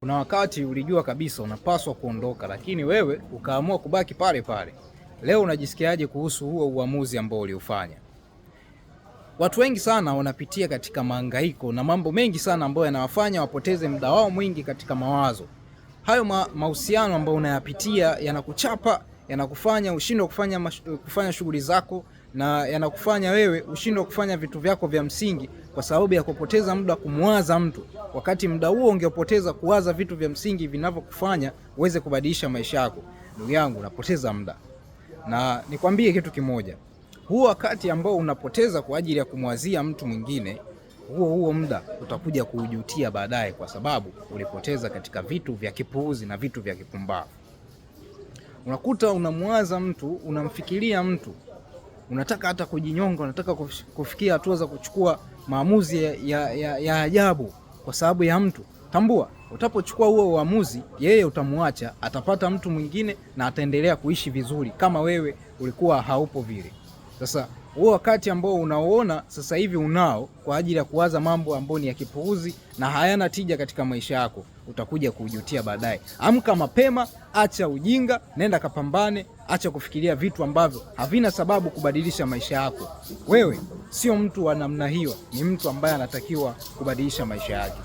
Kuna wakati ulijua kabisa unapaswa kuondoka, lakini wewe ukaamua kubaki pale pale. Leo unajisikiaje kuhusu huo uamuzi ambao uliufanya? Watu wengi sana wanapitia katika mahangaiko na mambo mengi sana ambayo yanawafanya wapoteze muda wao mwingi katika mawazo. Hayo mahusiano ambayo unayapitia yanakuchapa, yanakufanya ushindwe kufanya shughuli zako, na yanakufanya wewe ushindwe kufanya vitu vyako vya msingi kwa sababu ya kupoteza muda kumwaza mtu, wakati muda huo ungepoteza kuwaza vitu vya msingi vinavyokufanya uweze kubadilisha maisha yako. Ndugu yangu, unapoteza muda. Na nikwambie kitu kimoja, huo wakati ambao unapoteza kwa ajili ya kumwazia mtu mwingine, huo muda utakuja kuujutia baadaye, kwa sababu ulipoteza katika vitu vya kipuuzi na vitu vya kipumbavu. Unakuta unamwaza mtu, unamfikiria mtu, unataka hata kujinyonga, unataka kufikia hatua za kuchukua maamuzi ya ajabu kwa sababu ya mtu. Tambua, utapochukua huo uamuzi, yeye utamuacha, atapata mtu mwingine na ataendelea kuishi vizuri kama wewe ulikuwa haupo vile. Sasa huo wakati ambao unaoona sasa hivi unao kwa ajili ya kuwaza mambo ambayo ni ya kipuuzi na hayana tija katika maisha yako, utakuja kujutia baadaye. Amka mapema, acha ujinga, nenda kapambane, acha kufikiria vitu ambavyo havina sababu kubadilisha maisha yako. Wewe sio mtu wa namna hiyo, ni mtu ambaye anatakiwa kubadilisha maisha yake.